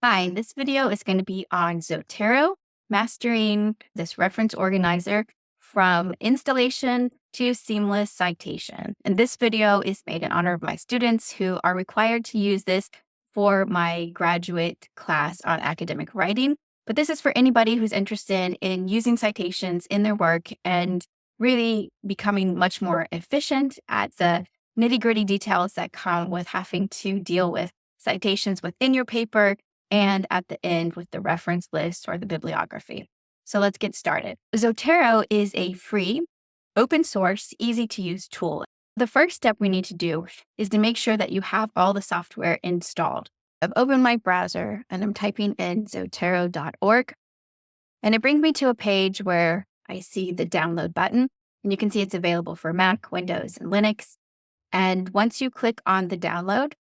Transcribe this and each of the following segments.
Hi, this video is going to be on Zotero, mastering this reference organizer from installation to seamless citation. And this video is made in honor of my students who are required to use this for my graduate class on academic writing. But this is for anybody who's interested in using citations in their work and really becoming much more efficient at the nitty-gritty details that come with having to deal with citations within your paper and at the end with the reference list or the bibliography. So let's get started. Zotero is a free, open source, easy to use tool. The first step we need to do is to make sure that you have all the software installed. I've opened my browser and I'm typing in zotero.org, and it brings me to a page where I see the download button, and you can see it's available for Mac, Windows, and Linux. And once you click on the download,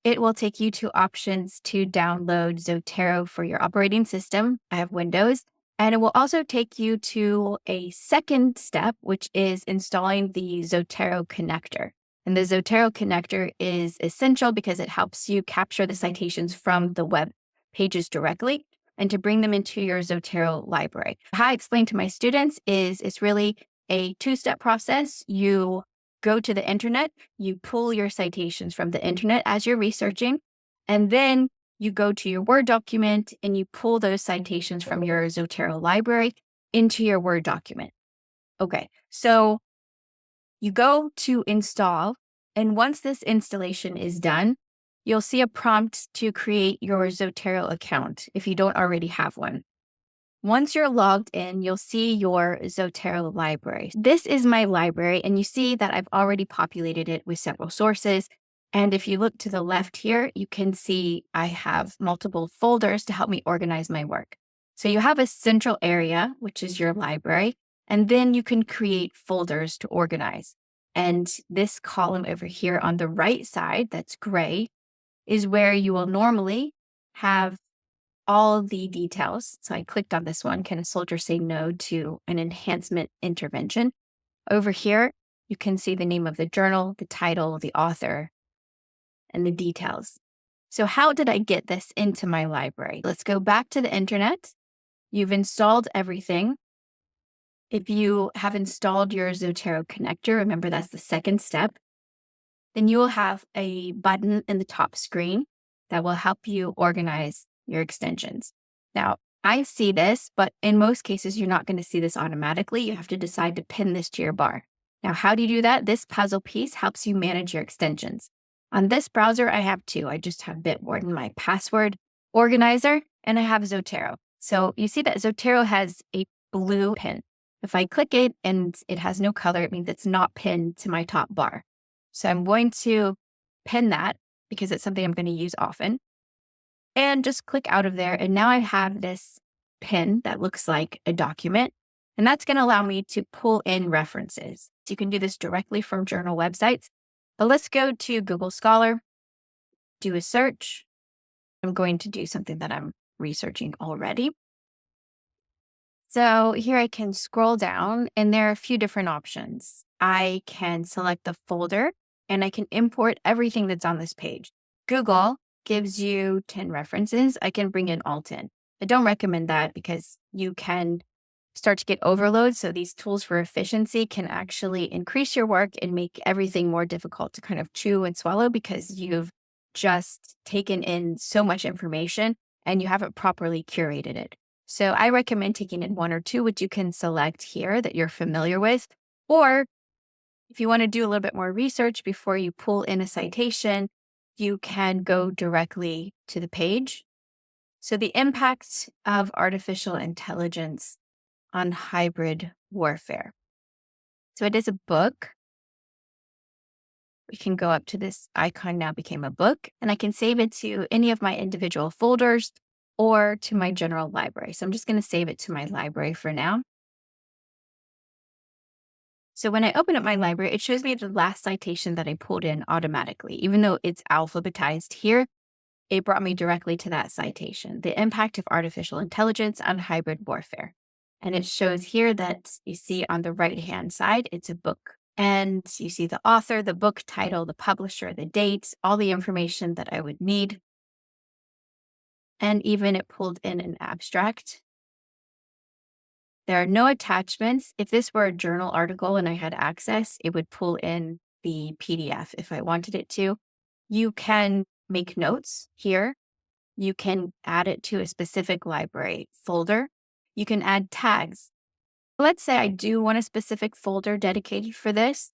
it will take you to options to download Zotero for your operating system. I have Windows. And it will also take you to a second step, which is installing the Zotero connector. And the Zotero connector is essential because it helps you capture the citations from the web pages directly and to bring them into your Zotero library. How I explain to my students is it's really a two-step process. You go to the internet, you pull your citations from the internet as you're researching, and then you go to your Word document and you pull those citations from your Zotero library into your Word document. Okay, so you go to install, and once this installation is done, you'll see a prompt to create your Zotero account if you don't already have one. Once you're logged in, you'll see your Zotero library. This is my library, and you see that I've already populated it with several sources. And if you look to the left here, you can see I have multiple folders to help me organize my work. So you have a central area, which is your library, and then you can create folders to organize. And this column over here on the right side, that's gray, is where you will normally have all the details. So I clicked on this one, can a soldier say no to an enhancement intervention? Over here, you can see the name of the journal, the title, the author, and the details. So how did I get this into my library? Let's go back to the internet. You've installed everything. If you have installed your Zotero connector, remember that's the second step, then you will have a button in the top screen that will help you organize your extensions. Now, I see this, but in most cases, you're not going to see this automatically. You have to decide to pin this to your bar. Now, how do you do that? This puzzle piece helps you manage your extensions. On this browser, I have two. I just have Bitwarden, my password organizer, and I have Zotero. So you see that Zotero has a blue pin. If I click it and it has no color, it means it's not pinned to my top bar. So I'm going to pin that because it's something I'm going to use often. And just click out of there. And now I have this pin that looks like a document. And that's going to allow me to pull in references. So you can do this directly from journal websites. But let's go to Google Scholar, do a search. I'm going to do something that I'm researching already. So here I can scroll down and there are a few different options. I can select the folder and I can import everything that's on this page. Google gives you 10 references. I can bring in all 10. I don't recommend that because you can start to get overload. So these tools for efficiency can actually increase your work and make everything more difficult to kind of chew and swallow because you've just taken in so much information and you haven't properly curated it. So I recommend taking in one or two, which you can select here that you're familiar with. Or if you want to do a little bit more research before you pull in a citation, you can go directly to the page. So the impact of artificial intelligence on hybrid warfare. So it is a book. We can go up to this icon now became a book, and I can save it to any of my individual folders or to my general library. So I'm just going to save it to my library for now. So when I open up my library, it shows me the last citation that I pulled in automatically. Even though it's alphabetized here, it brought me directly to that citation, the impact of artificial intelligence on hybrid warfare. And it shows here that you see on the right-hand side, it's a book. And you see the author, the book title, the publisher, the dates, all the information that I would need. And even it pulled in an abstract. There are no attachments. If this were a journal article and I had access, it would pull in the PDF if I wanted it to. You can make notes here. You can add it to a specific library folder. You can add tags. Let's say I do want a specific folder dedicated for this.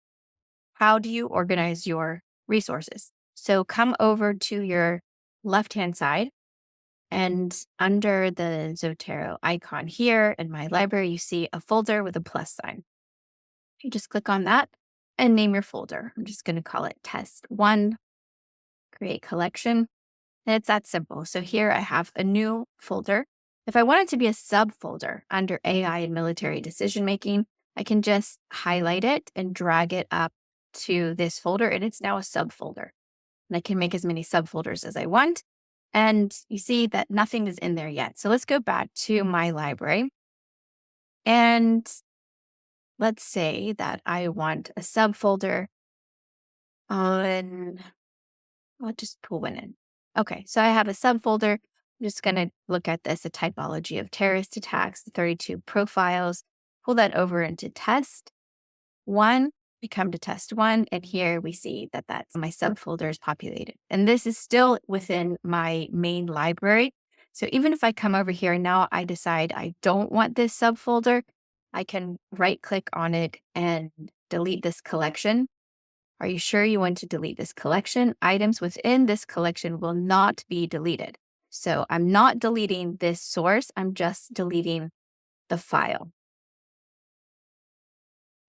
How do you organize your resources? So come over to your left-hand side, and under the Zotero icon here in my library, you see a folder with a plus sign. You just click on that and name your folder. I'm just going to call it test 1, create collection. And it's that simple. So here I have a new folder. If I want it to be a subfolder under AI and military decision making, I can just highlight it and drag it up to this folder, and it's now a subfolder. And I can make as many subfolders as I want. And you see that nothing is in there yet. So let's go back to my library. And let's say that I want a subfolder on, I'll just pull one in. Okay, so I have a subfolder. I'm just going to look at this, a typology of terrorist attacks, the 32 profiles, pull that over into test 1. We come to test 1, and here we see that that's my subfolder is populated. And this is still within my main library. So even if I come over here and now I decide I don't want this subfolder, I can right click on it and delete this collection. Are you sure you want to delete this collection? Items within this collection will not be deleted. So I'm not deleting this source. I'm just deleting the file.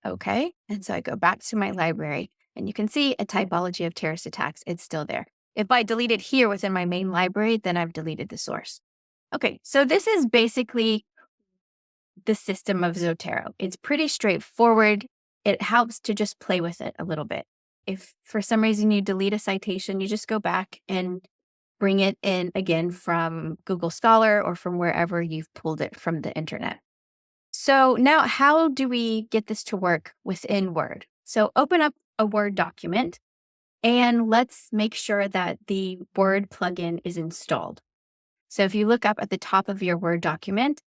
Okay. And so I go back to my library and you can see a typology of terrorist attacks. It's still there. If I delete it here within my main library, then I've deleted the source. Okay. So this is basically the system of Zotero. It's pretty straightforward. It helps to just play with it a little bit. If for some reason you delete a citation, you just go back and bring it in again from Google Scholar or from wherever you've pulled it from the internet. So now how do we get this to work within Word? So open up a Word document and let's make sure that the Word plugin is installed. So if you look up at the top of your Word document,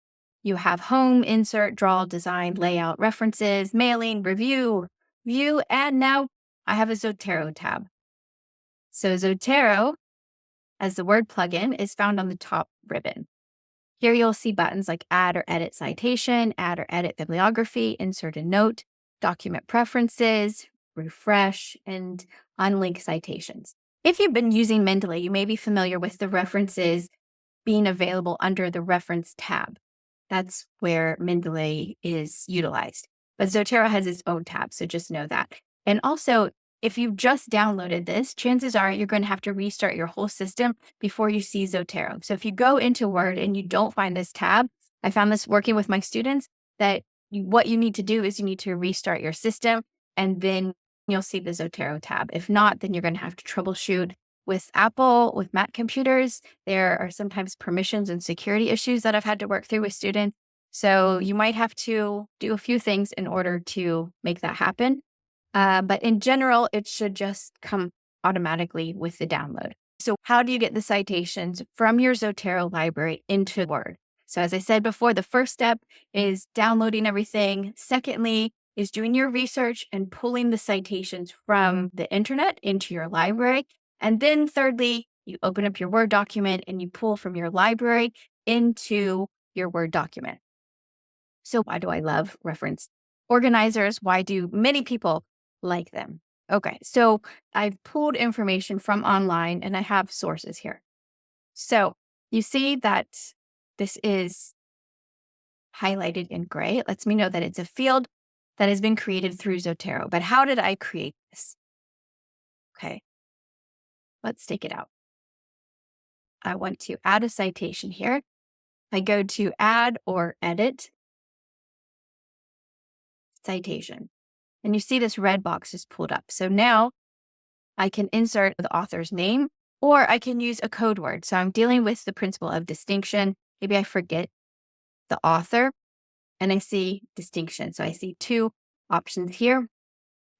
you have home, insert, draw, design, layout, references, mailing, review, view, and now I have a Zotero tab. So Zotero, as the Word plugin, is found on the top ribbon. Here you'll see buttons like add or edit citation, add or edit bibliography, insert a note, document preferences, refresh, and unlink citations. If you've been using Mendeley, you may be familiar with the references being available under the reference tab. That's where Mendeley is utilized. But Zotero has its own tab, so just know that. And also, if you've just downloaded this, chances are you're going to have to restart your whole system before you see Zotero. So if you go into Word and you don't find this tab, I found this working with my students, that what you need to do is you need to restart your system and then you'll see the Zotero tab. If not, then you're going to have to troubleshoot. With Apple, with Mac computers, there are sometimes permissions and security issues that I've had to work through with students. So you might have to do a few things in order to make that happen. But in general, it should just come automatically with the download. So how do you get the citations from your Zotero library into Word? So as I said before, the first step is downloading everything. Secondly, is doing your research and pulling the citations from the internet into your library. And then thirdly, you open up your Word document and you pull from your library into your Word document. So why do I love reference organizers? Why do many people like them? Okay, so I've pulled information from online and I have sources here. So you see that this is highlighted in gray. It lets me know that it's a field that has been created through Zotero. But how did I create this? Okay, let's take it out. I want to add a citation here. I go to add or edit citation. And you see this red box is pulled up. So now I can insert the author's name or I can use a code word. So I'm dealing with the principle of distinction. Maybe I forget the author and I see distinction. So I see two options here.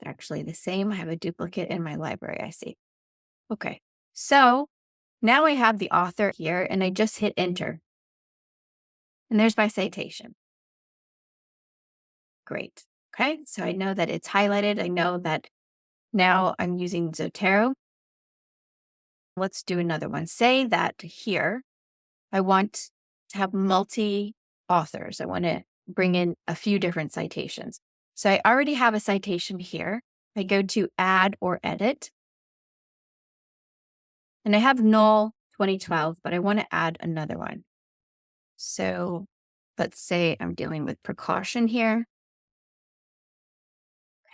They're actually the same. I have a duplicate in my library, I see. Okay, so now I have the author here and I just hit enter. And there's my citation. Great. Okay, so I know that it's highlighted. I know that now I'm using Zotero. Let's do another one. Say that here I want to have multi authors. I want to bring in a few different citations. So I already have a citation here. I go to add or edit. And I have null 2012, but I want to add another one. So let's say I'm dealing with precaution here.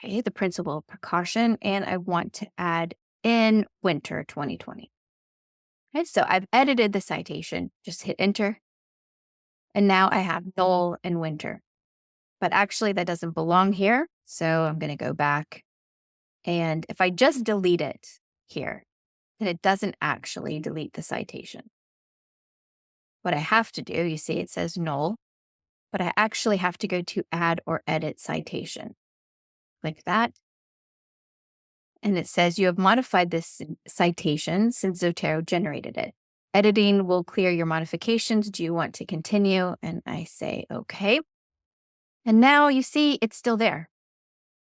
Okay, the principle of precaution, and I want to add in winter 2020. Okay, so I've edited the citation, just hit enter. And now I have null and winter. But actually that doesn't belong here. So I'm going to go back. And if I just delete it here, then it doesn't actually delete the citation. What I have to do, you see it says null, but I actually have to go to add or edit citation. Click that. And it says you have modified this citation since Zotero generated it. Editing will clear your modifications. Do you want to continue? And I say, okay. And now you see it's still there.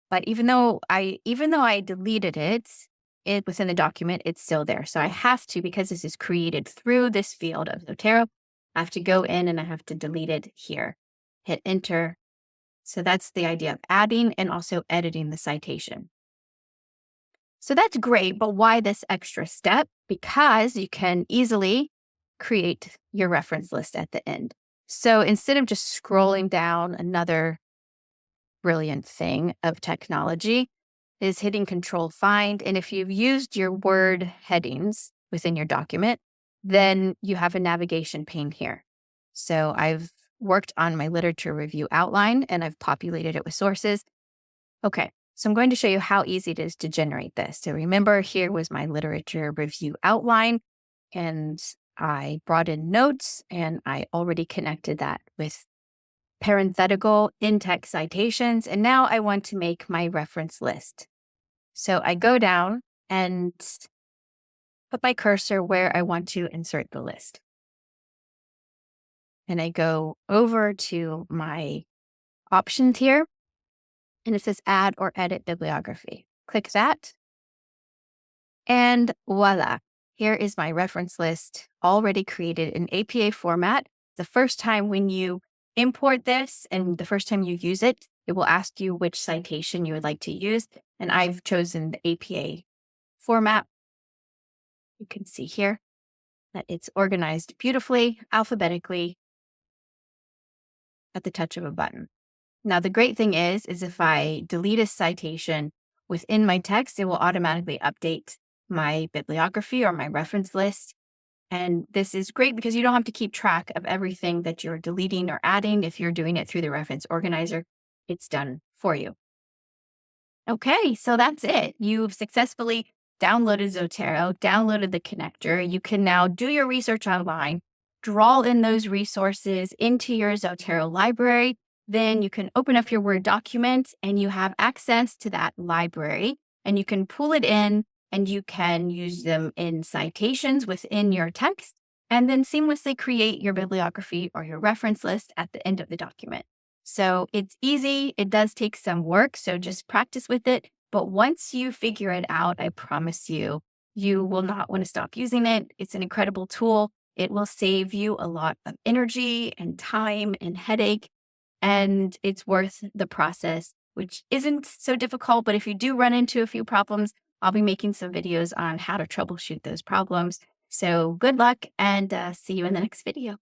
But even though I deleted it within the document, it's still there. So I have to, because this is created through this field of Zotero, I have to go in and I have to delete it here. Hit enter. So that's the idea of adding and also editing the citation. So that's great, but why this extra step? Because you can easily create your reference list at the end. So instead of just scrolling down, another brilliant thing of technology is hitting Control Find. And if you've used your word headings within your document, then you have a navigation pane here. So I've worked on my literature review outline and I've populated it with sources. Okay, so I'm going to show you how easy it is to generate this. So remember, here was my literature review outline, and I brought in notes and I already connected that with parenthetical in-text citations. And now I want to make my reference list. So I go down and put my cursor where I want to insert the list. And I go over to my options here, and it says add or edit bibliography. Click that. And voila, here is my reference list already created in APA format. The first time when you import this and the first time you use it, it will ask you which citation you would like to use. And I've chosen the APA format. You can see here that it's organized beautifully, alphabetically at the touch of a button. Now, the great thing is if I delete a citation within my text, it will automatically update my bibliography or my reference list. And this is great because you don't have to keep track of everything that you're deleting or adding. If you're doing it through the reference organizer, it's done for you. Okay, so that's it. You've successfully downloaded Zotero, downloaded the connector. You can now do your research online, draw in those resources into your Zotero library. Then you can open up your Word document and you have access to that library and you can pull it in and you can use them in citations within your text and then seamlessly create your bibliography or your reference list at the end of the document. So it's easy. It does take some work. So just practice with it. But once you figure it out, I promise you, you will not want to stop using it. It's an incredible tool. It will save you a lot of energy and time and headache. And it's worth the process, which isn't so difficult. But if you do run into a few problems, I'll be making some videos on how to troubleshoot those problems. So good luck and see you in the next video.